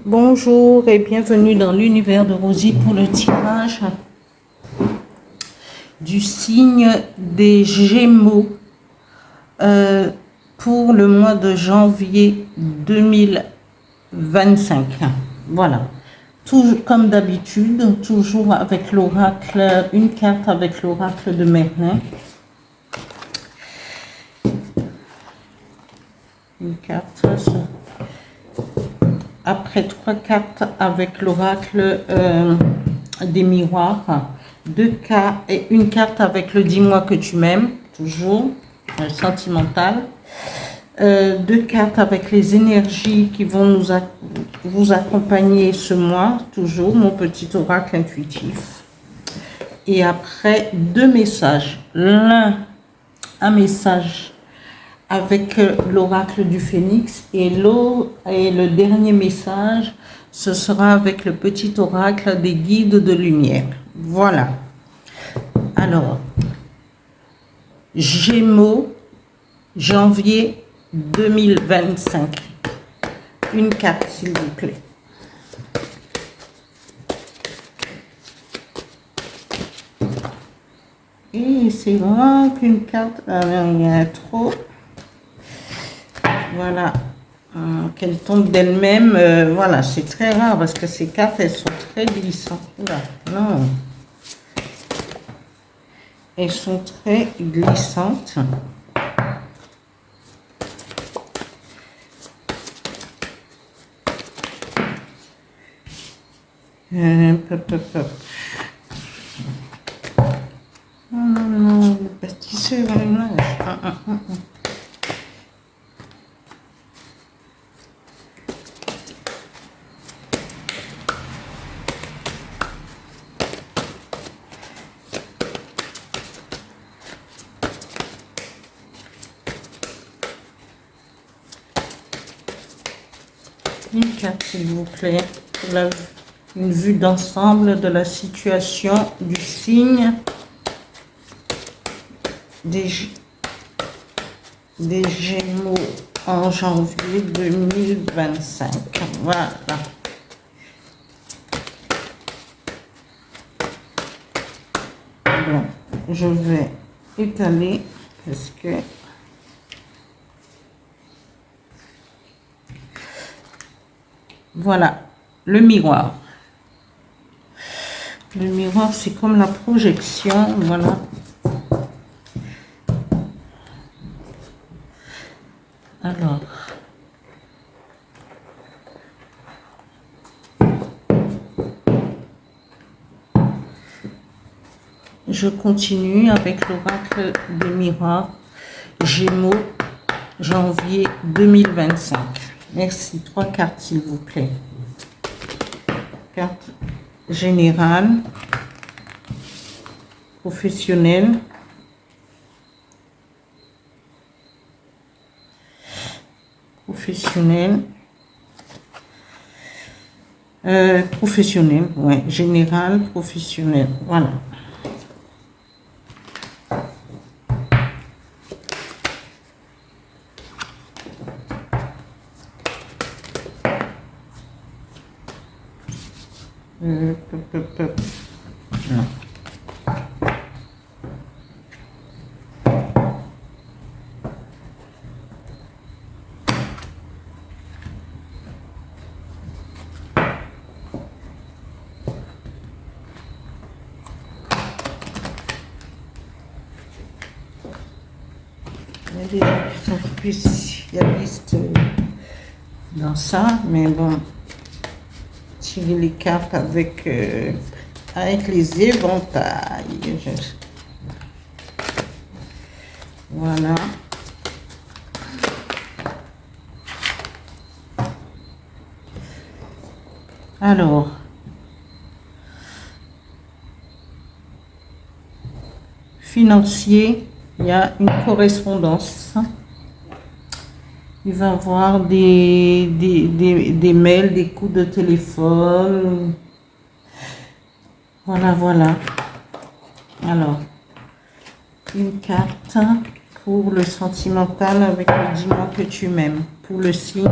Bonjour et bienvenue dans l'univers de Rosie pour le tirage du signe des Gémeaux pour le mois de janvier 2025. Voilà. Toujours, comme d'habitude, toujours avec l'oracle, une carte avec l'oracle de Merlin. Une carte. Après 3 cartes avec l'oracle des miroirs, 2 cartes et une carte avec le dis-moi que tu m'aimes, toujours, sentimental. 2 cartes avec les énergies qui vont vous accompagner ce mois, toujours, mon petit oracle intuitif. Et après 2 messages. Un message avec l'oracle du phénix et le dernier message, ce sera avec le petit oracle des guides de lumière. Voilà. Alors, Gémeaux, janvier 2025. Une carte, s'il vous plaît. Et c'est vraiment qu'une carte, il y a trop. Voilà, qu'elle tombe d'elle-même, voilà, c'est très rare parce que ces cartes, elles sont très glissantes. Oula, non. Elles sont très glissantes. Non, le pâtisseur à l'image. Une carte, s'il vous plaît, pour une vue d'ensemble de la situation du signe des Gémeaux en janvier 2025. Voilà. Bon, je vais étaler parce que voilà, le miroir. Le miroir, c'est comme la projection, voilà. Alors, je continue avec l'oracle des miroirs, Gémeaux, janvier 2025. Merci. 3 cartes, s'il vous plaît. Carte générale, professionnelle, professionnel, ouais, général, professionnel, voilà. Non. Il y a des gens qui sont spécialistes dans ça, mais bon, tirer les cartes avec les éventails. Voilà. Alors, financier, il y a une correspondance. Il va y avoir des mails, des coups de téléphone. Voilà, voilà. Alors, une carte pour le sentimental avec le dis-moi que tu m'aimes. Pour le signe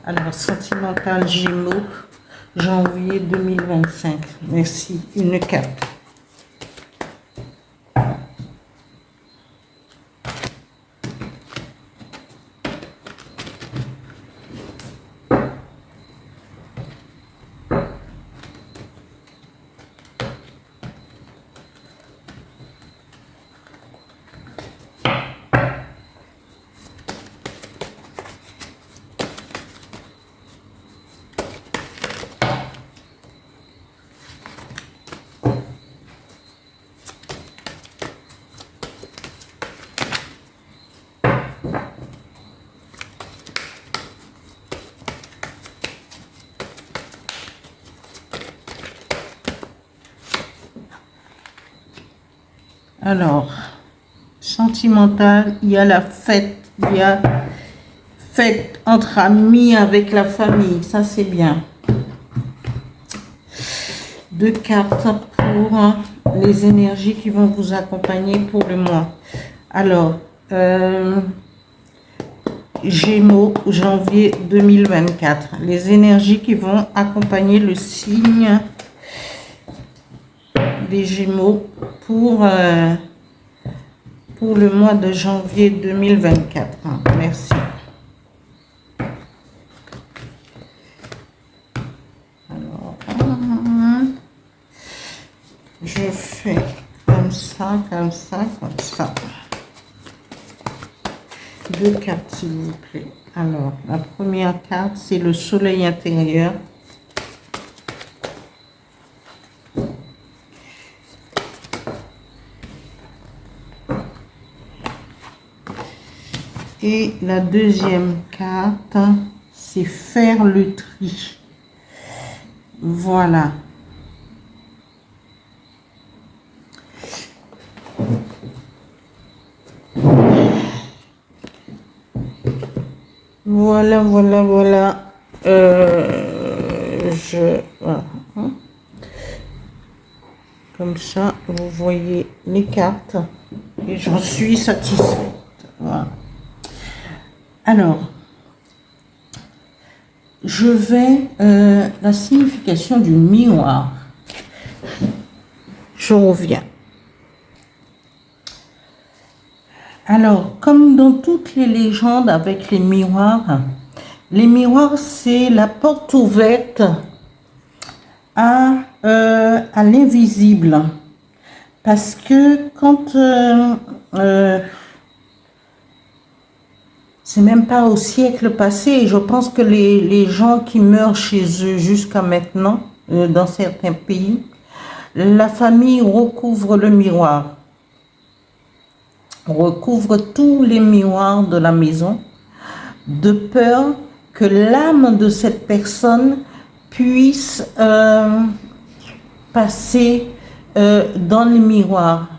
Alors, sentimental Gémeaux, janvier 2025. Merci. Une carte. Alors, sentimental, il y a la fête, il y a fête entre amis avec la famille, ça c'est bien. 2 cartes pour les énergies qui vont vous accompagner pour le mois. Alors, Gémeaux, janvier 2024. Les énergies qui vont accompagner le signe des Gémeaux pour le mois de janvier 2024. Merci. Alors, je fais comme ça, comme ça, comme ça. 2 cartes, s'il vous plaît. Alors, la première carte, c'est le soleil intérieur. Et la deuxième carte, c'est faire le tri. Voilà. Voilà. Voilà. Comme ça, vous voyez les cartes et j'en suis satisfaite. Voilà. Alors, je vais... la signification du miroir. Je reviens. Alors, comme dans toutes les légendes avec les miroirs, c'est la porte ouverte à l'invisible. Parce que quand... c'est même pas au siècle passé, et je pense que les gens qui meurent chez eux jusqu'à maintenant, dans certains pays, la famille recouvre le miroir. Recouvre tous les miroirs de la maison, de peur que l'âme de cette personne puisse passer dans les miroirs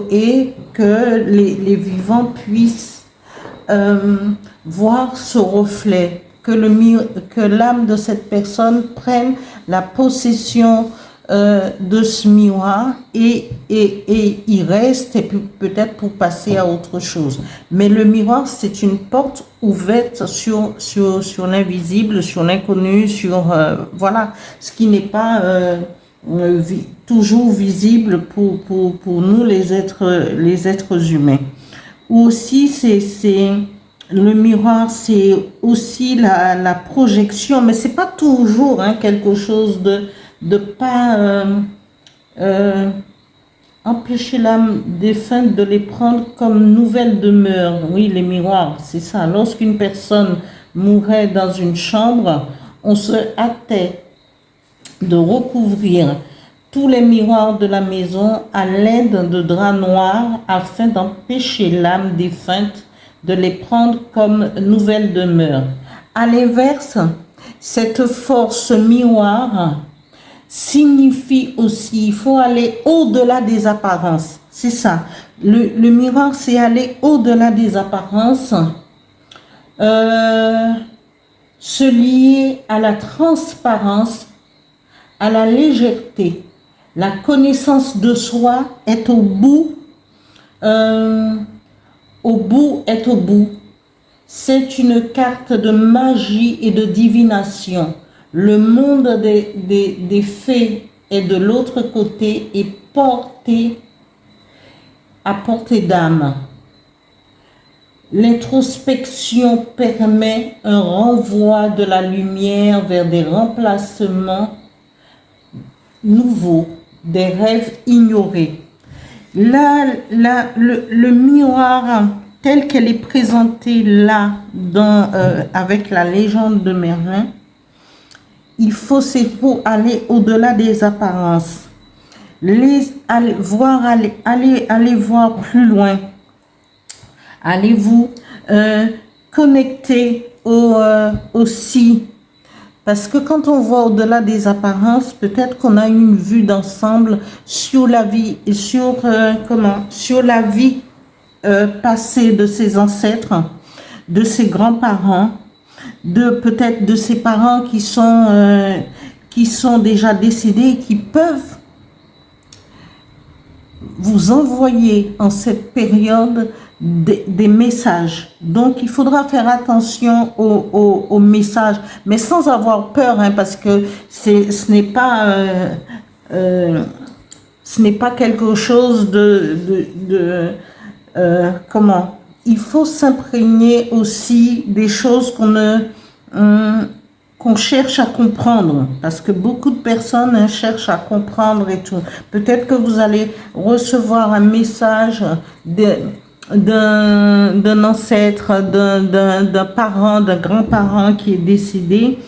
et que les vivants puissent voir ce reflet, que l'âme de cette personne prenne la possession de ce miroir et il reste, et puis peut-être pour passer à autre chose. Mais le miroir, c'est une porte ouverte sur l'invisible, sur l'inconnu, sur voilà, ce qui n'est pas toujours visible pour nous les êtres humains. Ou aussi, le miroir, c'est aussi la projection, mais c'est pas toujours quelque chose de pas empêcher l'âme défunte de les prendre comme nouvelle demeure. Oui, les miroirs, c'est ça. Lorsqu'une personne mourait dans une chambre, on se hâtait de recouvrir tous les miroirs de la maison à l'aide de draps noirs afin d'empêcher l'âme défunte de les prendre comme nouvelle demeure. À l'inverse, cette force miroir signifie aussi, il faut aller au-delà des apparences. C'est ça. Le miroir, c'est aller au-delà des apparences, se lier à la transparence, à la légèreté. La connaissance de soi est au bout. Au bout est au bout. C'est une carte de magie et de divination. Le monde des fées est de l'autre côté et à portée d'âme. L'introspection permet un renvoi de la lumière vers des remplacements nouveaux, des rêves ignorés. Là, le miroir tel qu'elle est présentée là, avec la légende de Merlin, c'est pour aller au-delà des apparences. Allez voir plus loin. Allez-vous connecter aussi. Parce que quand on voit au-delà des apparences, peut-être qu'on a une vue d'ensemble sur la vie, sur la vie passée de ses ancêtres, de ses grands-parents, peut-être de ses parents qui sont déjà décédés et qui peuvent vous envoyer en cette période des messages. Donc, il faudra faire attention aux messages, mais sans avoir peur, hein, parce que ce n'est pas quelque chose il faut s'imprégner aussi des choses qu'on cherche à comprendre, parce que beaucoup de personnes cherchent à comprendre et tout. Peut-être que vous allez recevoir un message d'un ancêtre, d'un parent, d'un grand-parent qui est décédé,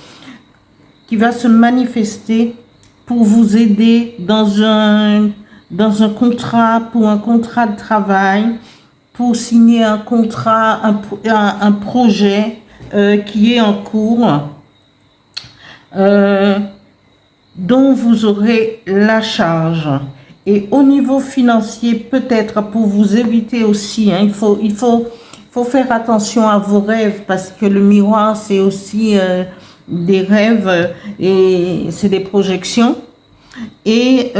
qui va se manifester pour vous aider dans un contrat, pour un contrat de travail, pour signer un contrat, un projet qui est en cours, dont vous aurez la charge. Et au niveau financier, peut-être pour vous éviter aussi, hein, il faut faire attention à vos rêves, parce que le miroir, c'est aussi des rêves et c'est des projections. Et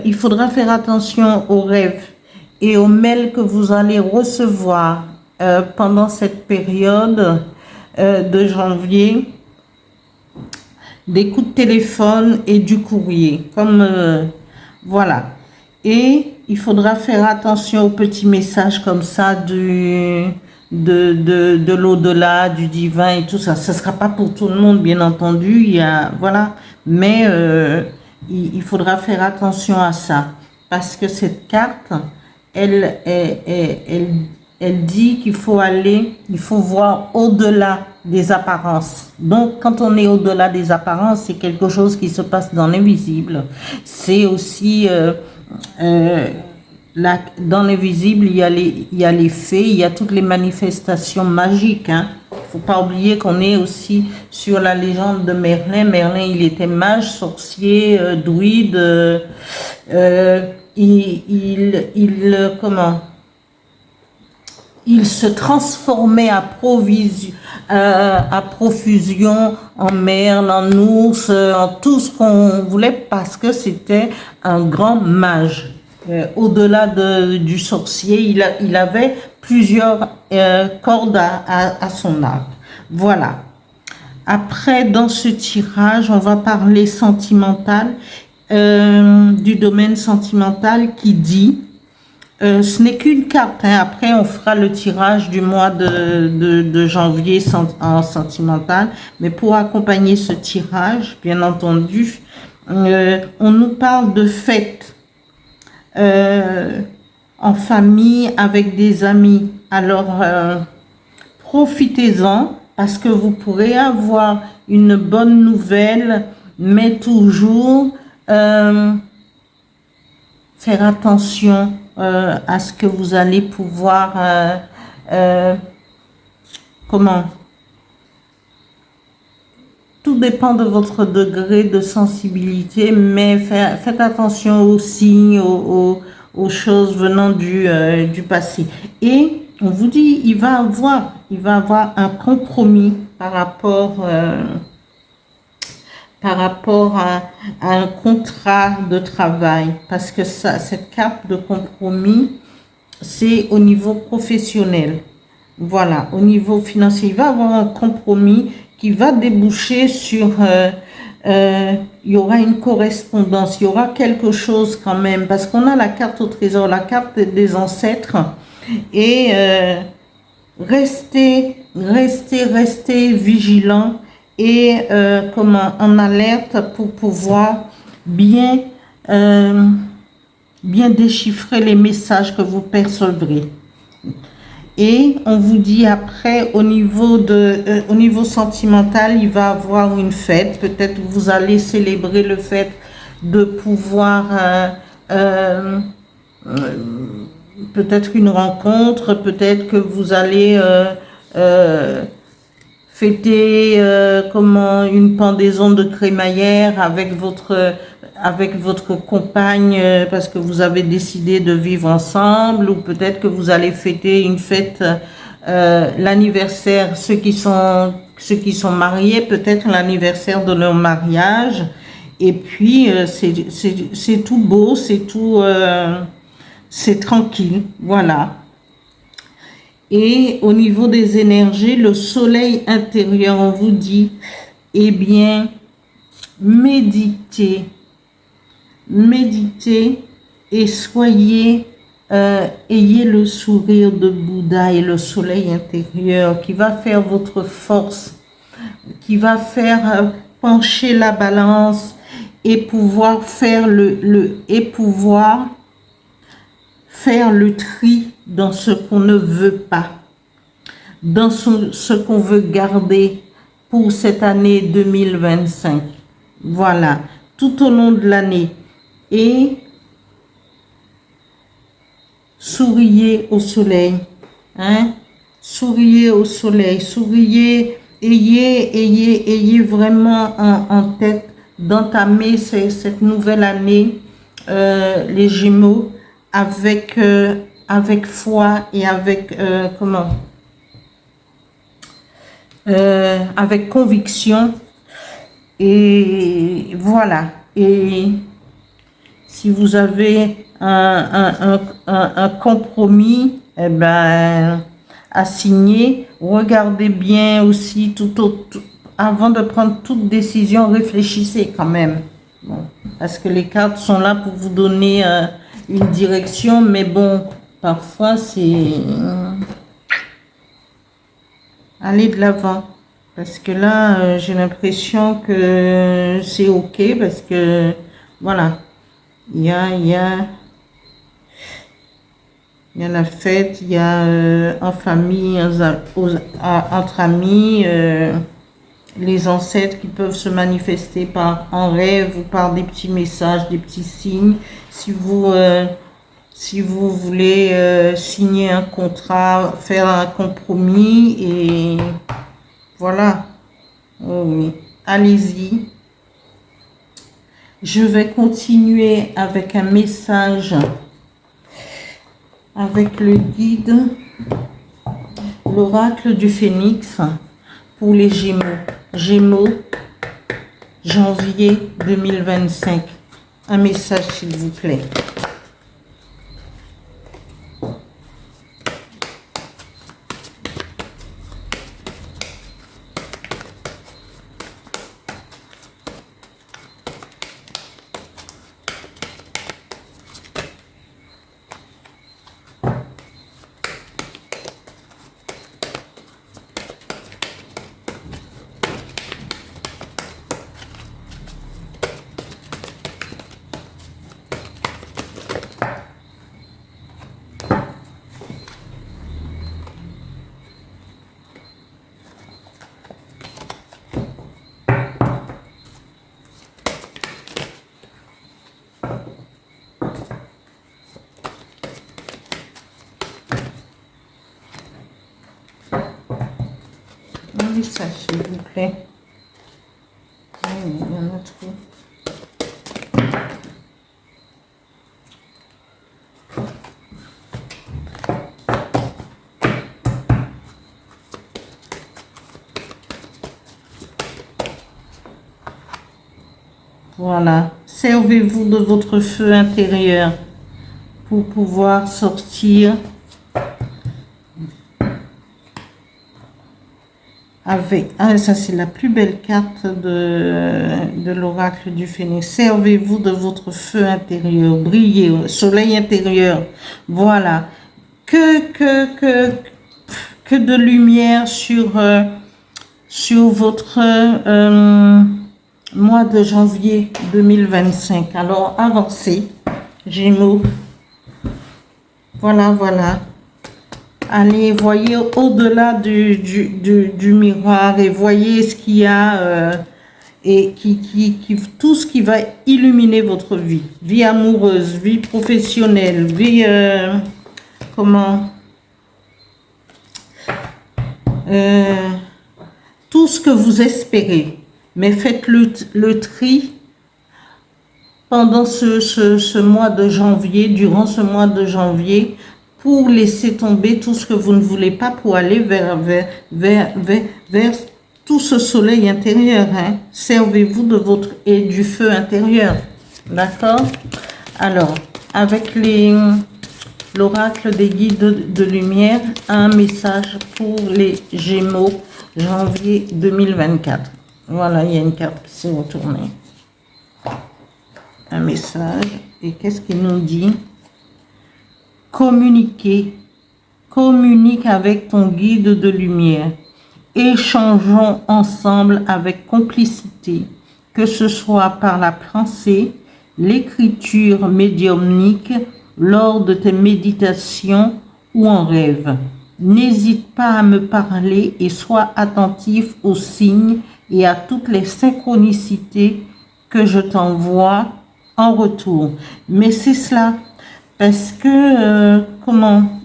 il faudra faire attention aux rêves et aux mails que vous allez recevoir pendant cette période de janvier, des coups de téléphone et du courrier, voilà. Et il faudra faire attention aux petits messages comme ça de l'au-delà, du divin et tout ça. Ce ne sera pas pour tout le monde, bien entendu, voilà. Mais il faudra faire attention à ça, parce que cette carte, elle dit qu'il faut voir au-delà des apparences. Donc, quand on est au-delà des apparences, c'est quelque chose qui se passe dans l'invisible. C'est aussi, dans l'invisible, il y a les fées, il y a toutes les manifestations magiques, hein. Faut pas oublier qu'on est aussi sur la légende de Merlin. Merlin, il était mage, sorcier, druide, il se transformait à profusion en merle, en ours, en tout ce qu'on voulait, parce que c'était un grand mage. Au-delà du sorcier, il avait plusieurs cordes à son arc. Voilà. Après, dans ce tirage, on va parler sentimental, du domaine sentimental, qui dit, ce n'est qu'une carte, hein. Après on fera le tirage du mois de janvier en sentimental, mais pour accompagner ce tirage, bien entendu, on nous parle de fêtes en famille, avec des amis. Alors profitez-en, parce que vous pourrez avoir une bonne nouvelle, mais toujours faire attention à ce que vous allez pouvoir tout dépend de votre degré de sensibilité, mais faites attention aux signes, aux choses venant du passé. Et on vous dit, il va avoir un compromis par rapport à un contrat de travail, parce que cette carte de compromis, c'est au niveau professionnel. Voilà, au niveau financier, il va y avoir un compromis qui va déboucher sur... il y aura une correspondance, il y aura quelque chose quand même, parce qu'on a la carte au trésor, la carte des ancêtres, et restez vigilants et en alerte pour pouvoir bien, bien déchiffrer les messages que vous percevrez. Et on vous dit après, au niveau sentimental, il va y avoir une fête. Peut-être vous allez célébrer le fait de pouvoir, peut-être une rencontre, peut-être que vous allez fêter une pendaison de crémaillère avec votre compagne parce que vous avez décidé de vivre ensemble, ou peut-être que vous allez fêter une fête, l'anniversaire, ceux qui sont mariés, peut-être l'anniversaire de leur mariage. Et puis c'est tout beau, c'est tranquille, voilà. Et au niveau des énergies, le soleil intérieur, on vous dit, eh bien, méditez et ayez le sourire de Bouddha et le soleil intérieur qui va faire votre force, qui va faire pencher la balance et pouvoir faire faire le tri dans ce qu'on ne veut pas, dans ce qu'on veut garder pour cette année 2025. Voilà, tout au long de l'année. Et souriez au soleil. Hein? Souriez au soleil. Souriez. Ayez vraiment en tête d'entamer cette nouvelle année, les Gémeaux, avec foi et avec conviction. Et voilà. Et si vous avez un compromis, eh ben, à signer, regardez bien aussi avant de prendre toute décision, réfléchissez quand même. Bon, parce que les cartes sont là pour vous donner une direction, mais bon, parfois c'est aller de l'avant. Parce que là, j'ai l'impression que c'est ok, parce que voilà, il y a la fête, il y a en famille, entre amis, les ancêtres qui peuvent se manifester en rêve ou par des petits messages, des petits signes. Si vous voulez signer un contrat, faire un compromis, et voilà, oh oui, allez-y. Je vais continuer avec un message avec le guide, l'oracle du phénix pour les Gémeaux. Gémeaux, janvier 2025. Un message, s'il vous plaît. Un message, s'il vous plaît. Il y en a trop. Voilà, servez-vous de votre feu intérieur pour pouvoir sortir avec, ah, ça c'est la plus belle carte de l'oracle du Phénix. Servez-vous de votre feu intérieur, brillez, soleil intérieur. Voilà. Que de lumière sur votre mois de janvier 2025. Alors, avancez, Gémeaux. Voilà, voilà. Allez, voyez au-delà du miroir et voyez ce qu'il y a et tout ce qui va illuminer votre vie. Vie amoureuse, vie professionnelle, vie... tout ce que vous espérez. Mais faites le tri pendant ce mois de janvier, durant ce mois de janvier, pour laisser tomber tout ce que vous ne voulez pas pour aller vers tout ce soleil intérieur. Hein. Servez-vous de votre et du feu intérieur. D'accord? Alors, avec l'oracle des guides de lumière, un message pour les Gémeaux, janvier 2024. Voilà, il y a une carte qui s'est retournée. Un message. Et qu'est-ce qu'il nous dit? Communiquer. Communique avec ton guide de lumière. Échangeons ensemble avec complicité, que ce soit par la pensée, l'écriture médiumnique, lors de tes méditations ou en rêve. N'hésite pas à me parler et sois attentif aux signes et à toutes les synchronicités que je t'envoie en retour. Mais c'est cela, parce que,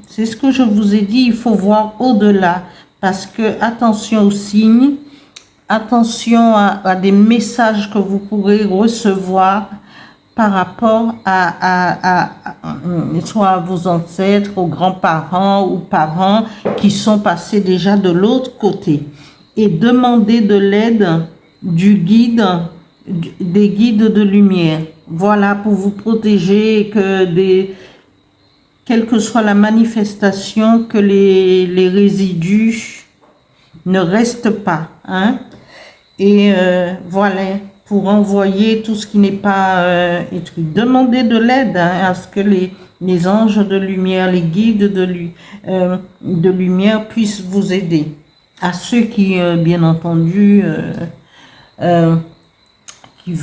c'est ce que je vous ai dit, il faut voir au-delà, parce que attention aux signes, attention à des messages que vous pourrez recevoir par rapport soit à vos ancêtres, aux grands-parents ou parents qui sont passés déjà de l'autre côté. Et demandez de l'aide du guide, des guides de lumière. Voilà, pour vous protéger, quelle que soit la manifestation, que les résidus ne restent pas. Hein? Et voilà, pour envoyer tout ce qui n'est pas écrit. Demandez de l'aide à ce que les anges de lumière, les guides de lumière puissent vous aider. À ceux qui, bien entendu, qui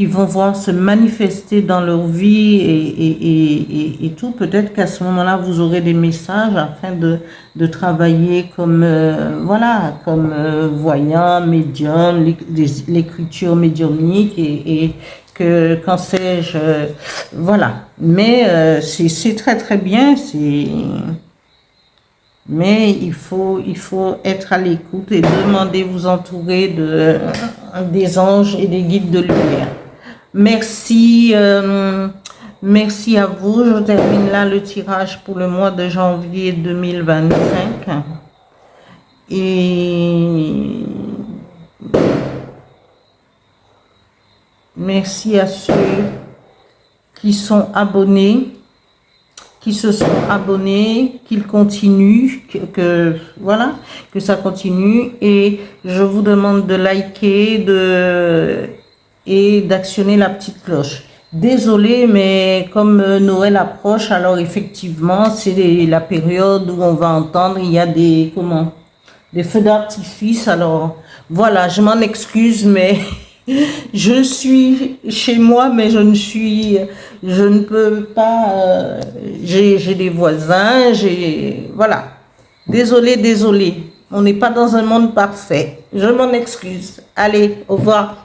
vont voir se manifester dans leur vie et tout, peut-être qu'à ce moment-là, vous aurez des messages afin de travailler comme, comme voyant, médium, l'écriture médiumnique et que, qu'en sais-je, voilà. Mais c'est très très bien, mais il faut être à l'écoute et demander, vous entourer des anges et des guides de lumière. Merci, merci à vous. Je termine là le tirage pour le mois de janvier 2025. Et merci à ceux qui sont abonnés, qui se sont abonnés, qu'ils continuent, que ça continue. Et je vous demande de liker, et d'actionner la petite cloche. Désolée, mais comme Noël approche, alors effectivement, c'est la période où on va entendre, il y a des feux d'artifice. Alors voilà, je m'en excuse, mais je suis chez moi, mais je ne peux pas, j'ai des voisins, voilà. Désolée, on n'est pas dans un monde parfait. Je m'en excuse. Allez, au revoir.